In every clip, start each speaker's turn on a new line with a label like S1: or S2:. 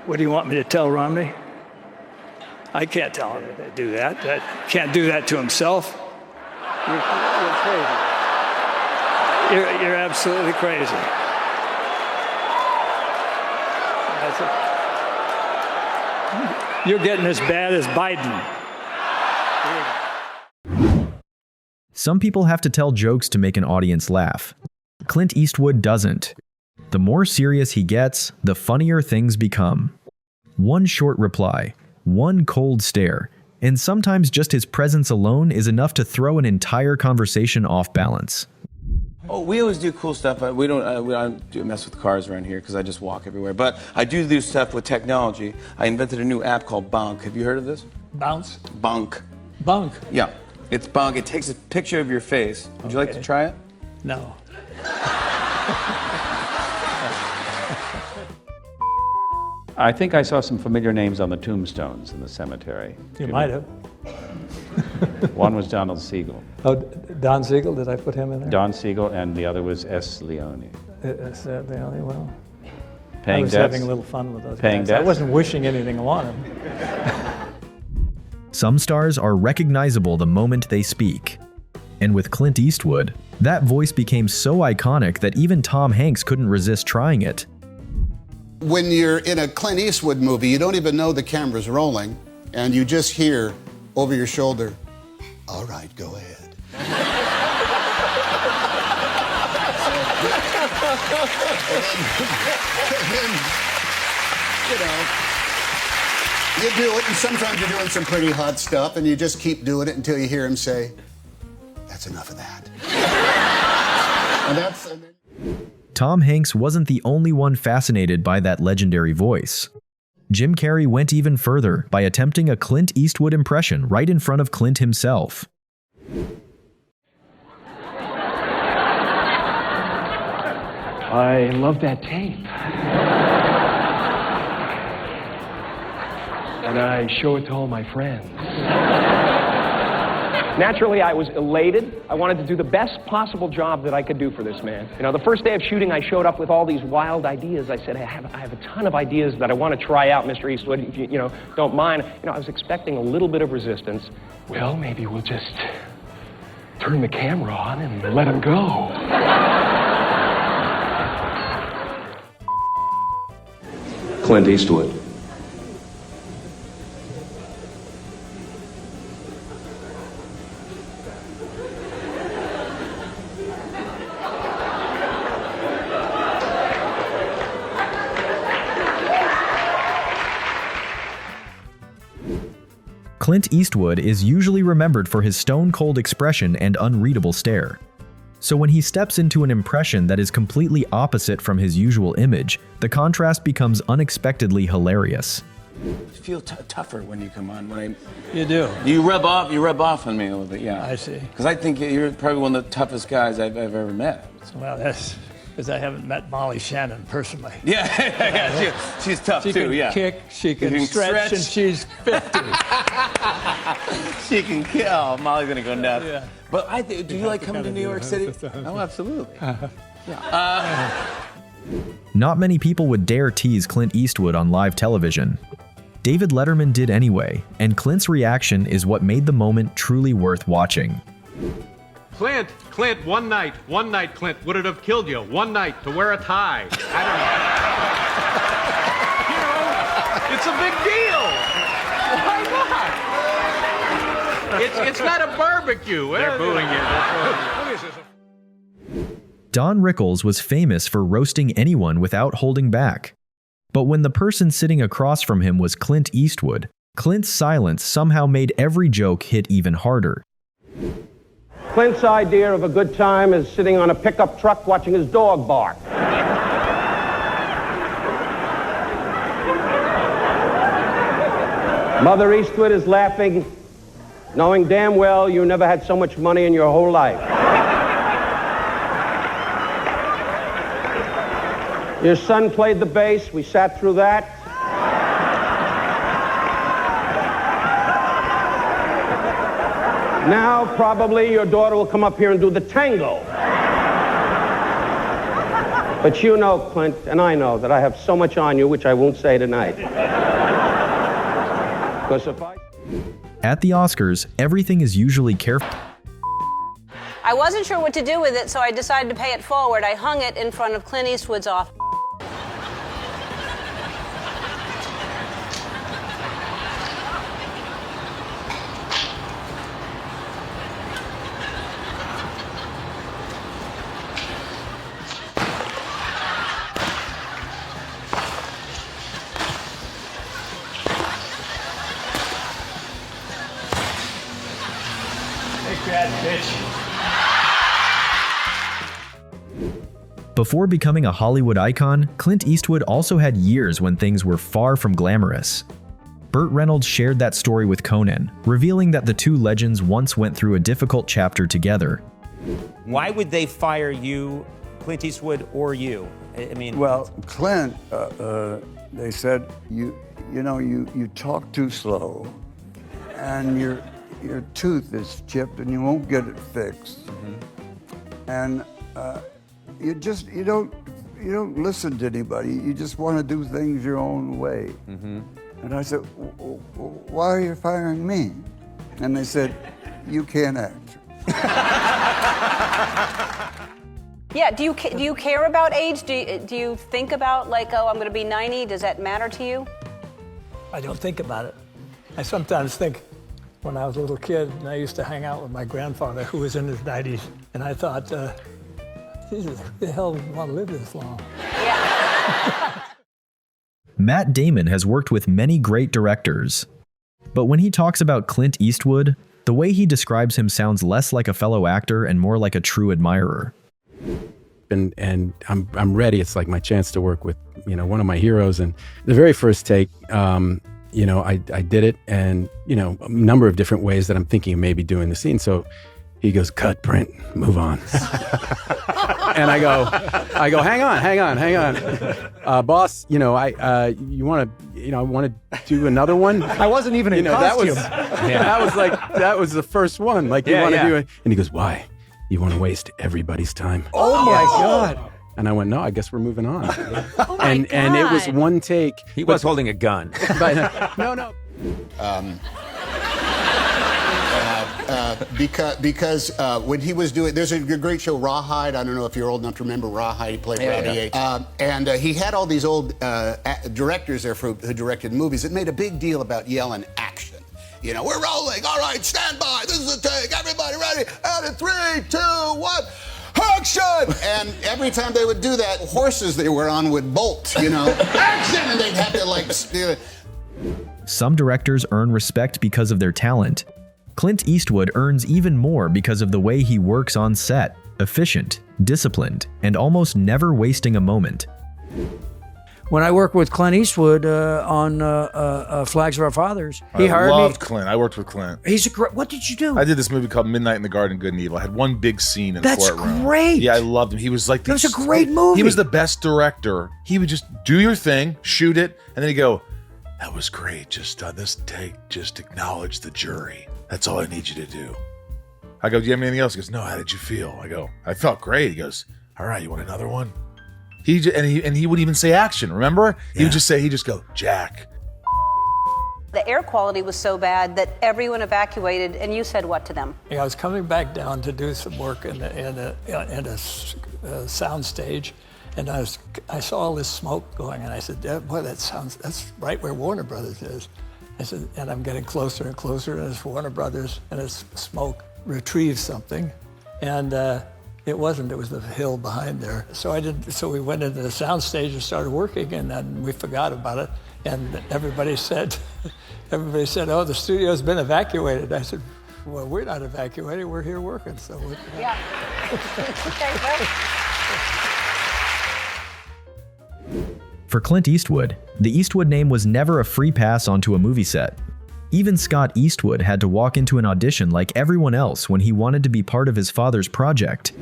S1: What do you want me to tell Romney? I can't tell him to do that. Can't do that to himself. You're crazy. You're absolutely crazy. You're getting as bad as Biden.
S2: Some people have to tell jokes to make an audience laugh. Clint Eastwood doesn't. The more serious he gets, the funnier things become. One short reply, one cold stare, and sometimes just his presence alone is enough to throw an entire conversation off balance.
S3: Oh, we always do cool stuff. We don't do mess with cars around here because I just walk everywhere. But I do stuff with technology. I invented a new app called Bonk. Have you heard of this?
S1: Bounce?
S3: Bonk.
S1: Bunk?
S3: Yeah, it's Bonk. It takes a picture of your face. Would you like to try it?
S1: No.
S4: I think I saw some familiar names on the tombstones in the cemetery.
S1: You might have.
S4: One was Donald Siegel.
S1: Oh, Don Siegel, did I put him in there?
S4: Don Siegel, and the other was S. Leone.
S1: Well, I
S4: Paying
S1: was
S4: debts.
S1: having a little fun with those
S4: Paying
S1: guys.
S4: debts.
S1: I wasn't wishing anything on him.
S2: Some stars are recognizable the moment they speak. And with Clint Eastwood, that voice became so iconic that even Tom Hanks couldn't resist trying it.
S5: When you're in a Clint Eastwood movie, you don't even know the camera's rolling, and you just hear over your shoulder, "All right, go ahead." You do it, and sometimes you're doing some pretty hot stuff, and you just keep doing it until you hear him say, "That's enough of that."
S2: Tom Hanks wasn't the only one fascinated by that legendary voice. Jim Carrey went even further by attempting a Clint Eastwood impression right in front of Clint himself.
S6: I love that tape. And I show it to all my friends. Naturally, I was elated. I wanted to do the best possible job that I could do for this man. You know, the first day of shooting, I showed up with all these wild ideas. I said, I have a ton of ideas that I want to try out, Mr. Eastwood, if you don't mind. I was expecting a little bit of resistance. Well, maybe we'll just turn the camera on and let him go. Clint Eastwood.
S2: Clint Eastwood is usually remembered for his stone-cold expression and unreadable stare. So when he steps into an impression that is completely opposite from his usual image, the contrast becomes unexpectedly hilarious.
S3: You feel tougher when you come on.
S1: You do.
S3: You rub off on me a little bit, yeah.
S1: I see.
S3: Because I think you're probably one of the toughest guys I've ever met.
S1: Well, that's because I haven't met Molly Shannon personally.
S3: Yeah, she's tough
S1: She
S3: too,
S1: can
S3: yeah.
S1: kick, she can stretch, and she's 50.
S3: She can kill. Oh, Molly's gonna go nuts.
S1: Yeah.
S3: But do you like coming to New York City? Oh, absolutely.
S2: Not many people would dare tease Clint Eastwood on live television. David Letterman did anyway, and Clint's reaction is what made the moment truly worth watching.
S7: Clint, one night, Clint, would it have killed you? One night to wear a tie. I don't know. It's a big deal. Why not? It's not a barbecue. They're booing you.
S2: Don Rickles was famous for roasting anyone without holding back. But when the person sitting across from him was Clint Eastwood, Clint's silence somehow made every joke hit even harder.
S8: Clint's idea of a good time is sitting on a pickup truck watching his dog bark. Mother Eastwood is laughing, knowing damn well you never had so much money in your whole life. Your son played the bass. We sat through that. Now, probably, your daughter will come up here and do the tango. But you know, Clint, and I know that I have so much on you, which I won't say tonight. Because if I...
S2: At the Oscars, everything is usually careful.
S9: I wasn't sure what to do with it, so I decided to pay it forward. I hung it in front of Clint Eastwood's office.
S1: Take that, bitch.
S2: Before becoming a Hollywood icon, Clint Eastwood also had years when things were far from glamorous. Burt Reynolds shared that story with Conan, revealing that the two legends once went through a difficult chapter together.
S10: Why would they fire you, Clint Eastwood, or you? I mean,
S11: well, Clint, they said you talk too slow, and your tooth is chipped, and you won't get it fixed, and you don't listen to anybody. You just want to do things your own way. And I said, why are you firing me? And they said, you can't act.
S9: Yeah, do you care about age? Do you think about, like, oh, I'm going to be 90? Does that matter to you?
S1: I don't think about it. I sometimes think when I was a little kid and I used to hang out with my grandfather who was in his 90s, and I thought, Jesus, who the hell would want to live this long?
S9: Yeah.
S2: Matt Damon has worked with many great directors. But when he talks about Clint Eastwood, the way he describes him sounds less like a fellow actor and more like a true admirer.
S12: And I'm ready. It's like my chance to work with, one of my heroes. And the very first take, I did it, and, a number of different ways that I'm thinking of maybe doing the scene. So he goes, cut, Brent, move on. And I go, hang on. Boss, I want to do another one.
S13: I wasn't even in costume.
S12: That was the first one. Like, you want to do it. And he goes, why? You want to waste everybody's time.
S13: Oh my God.
S12: And I went, no, I guess we're moving on.
S9: Oh my God.
S12: And it was one take.
S4: He was holding a gun.
S12: But, no.
S5: Because when he was doing, there's a great show, Rawhide. I don't know if you're old enough to remember Rawhide. He played Robbie H. And he had all these old directors there who directed movies that made a big deal about yelling action. We're rolling. All right, stand by. This is the take. Everybody ready? Out of 3, 2, 1. Action! And every time they would do that, horses they were on would bolt, action! And they'd have to steal it.
S2: Some directors earn respect because of their talent. Clint Eastwood earns even more because of the way he works on set, efficient, disciplined, and almost never wasting a moment.
S13: When I worked with Clint Eastwood on Flags of Our Fathers, he hired me.
S14: I loved Clint. I worked with Clint.
S13: He's a great. What did you do?
S14: I did this movie called Midnight in the Garden, Good and Evil. I had one big scene in the courtroom.
S13: That's great.
S14: Yeah, I loved him. He was like,
S13: that was a great movie.
S14: He was the best director. He would just do your thing, shoot it, and then he'd go, "That was great. Just on this take, just acknowledge the jury. That's all I need you to do." I go, "Do you have anything else?" He goes, "No. How did you feel?" I go, "I felt great." He goes, "All right, you want another one?" He wouldn't even say action, remember? Yeah. He'd just go, Jack.
S9: The air quality was so bad that everyone evacuated, and you said what to them?
S1: I was coming back down to do some work in a sound stage, and I saw all this smoke going, and I said, boy, that's right where Warner Brothers is. I said, and I'm getting closer and closer, and it's Warner Brothers, and it's smoke retrieves something, and it wasn't. It was the hill behind there. So we went into the sound stage and started working, and then we forgot about it. And everybody said, "Oh, the studio's been evacuated." I said, "Well, we're not evacuated. We're here working." So
S9: yeah.
S2: For Clint Eastwood, the Eastwood name was never a free pass onto a movie set. Even Scott Eastwood had to walk into an audition like everyone else when he wanted to be part of his father's project.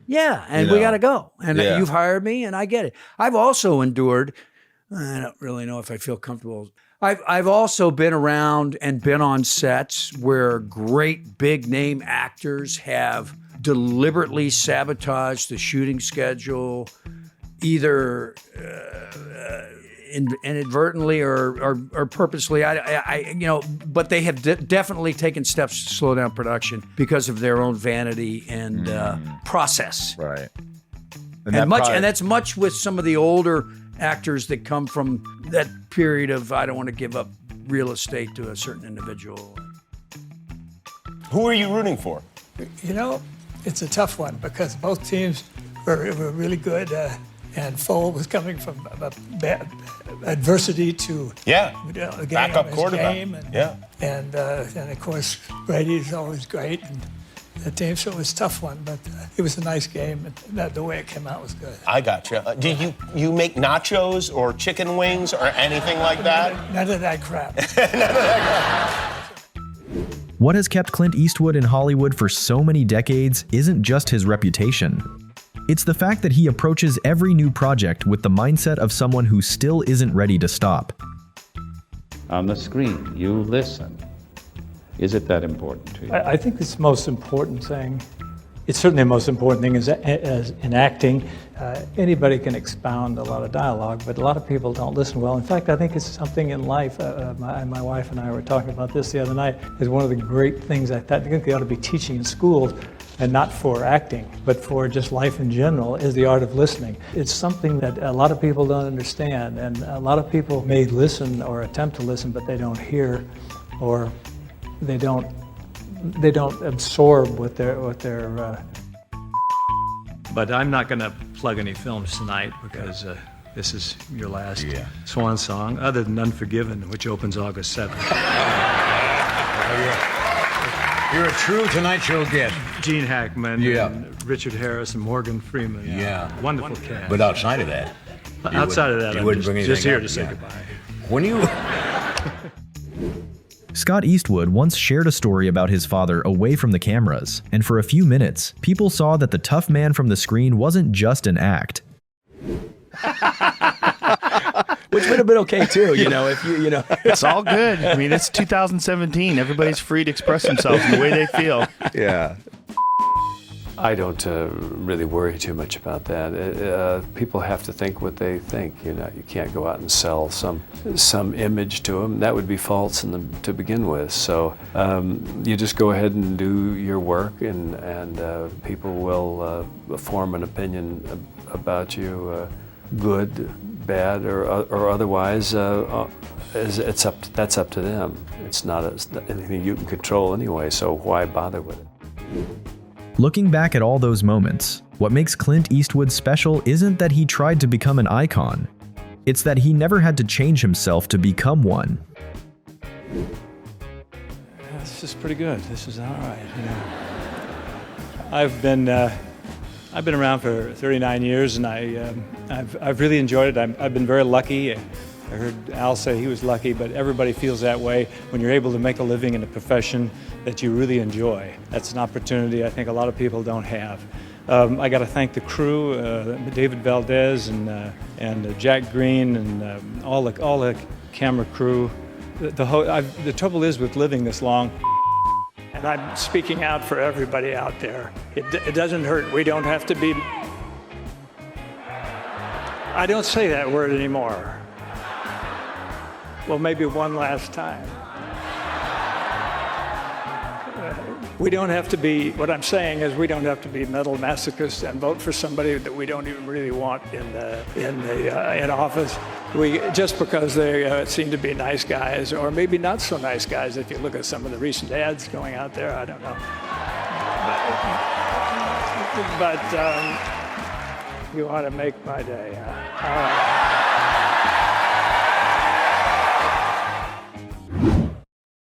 S13: Yeah, and we got to go. And you've hired me, and I get it. I've also endured, I don't really know if I feel comfortable. I've also been around and been on sets where great big name actors have deliberately sabotaged the shooting schedule, either inadvertently or purposely. But they have definitely taken steps to slow down production because of their own vanity and process.
S14: Right.
S13: And that's much with some of the older actors that come from that period of I don't want to give up real estate to a certain individual.
S15: Who are you rooting for?
S1: You know, it's a tough one because both teams were really good, and Fowl was coming from adversity to
S15: backup quarterback.
S1: And of course Brady's always great. And the team, so it was a tough one, but it was a nice game, and the way it came out was good.
S15: I got you. Do you make nachos or chicken wings or anything like that?
S1: None of that crap.
S2: What has kept Clint Eastwood in Hollywood for so many decades isn't just his reputation. It's the fact that he approaches every new project with the mindset of someone who still isn't ready to stop.
S4: On the screen, you listen. Is it that important to you?
S16: I think it's the most important thing. It's certainly the most important thing is in acting. Anybody can expound a lot of dialogue, but a lot of people don't listen well. In fact, I think it's something in life. My wife and I were talking about this the other night. Is one of the great things I think they ought to be teaching in schools, and not for acting, but for just life in general, is the art of listening. It's something that a lot of people don't understand, and a lot of people may listen or attempt to listen, but they don't hear, or they don't absorb what they're.
S17: But I'm not going to plug any films tonight because this is your last swan song, other than Unforgiven, which opens August 7th.
S18: You're a true Tonight Show guest.
S17: Gene Hackman, and Richard Harris, and Morgan Freeman. Wonderful cast.
S18: But outside of that,
S17: I'm just here to say goodbye.
S18: When you.
S2: Scott Eastwood once shared a story about his father away from the cameras, and for a few minutes, people saw that the tough man from the screen wasn't just an act.
S19: Which would have been okay too, if you know. It's all good. I mean, it's 2017. Everybody's free to express themselves in the way they feel.
S14: Yeah.
S20: I don't really worry too much about that. People have to think what they think. You can't go out and sell some image to them. That would be false to begin with. So you just go ahead and do your work, and people will form an opinion about you, good, bad, or otherwise. That's up to them. It's not anything you can control anyway. So why bother with it?
S2: Looking back at all those moments, what makes Clint Eastwood special isn't that he tried to become an icon. It's that he never had to change himself to become one.
S16: This is pretty good. This is all right. I've been around for 39 years, and I've really enjoyed it. I've been very lucky. I heard Al say he was lucky, but everybody feels that way when you're able to make a living in a profession that you really enjoy. That's an opportunity I think a lot of people don't have. I got to thank the crew, David Valdez and Jack Green and all the camera crew. The trouble is with living this long, and I'm speaking out for everybody out there. It doesn't hurt. We don't have to be. I don't say that word anymore. Well, maybe one last time. We don't have to be, what I'm saying is we don't have to be mental masochists and vote for somebody that we don't even really want in office. Just because they seem to be nice guys, or maybe not so nice guys if you look at some of the recent ads going out there, I don't know. But you ought to make my day, huh? All right.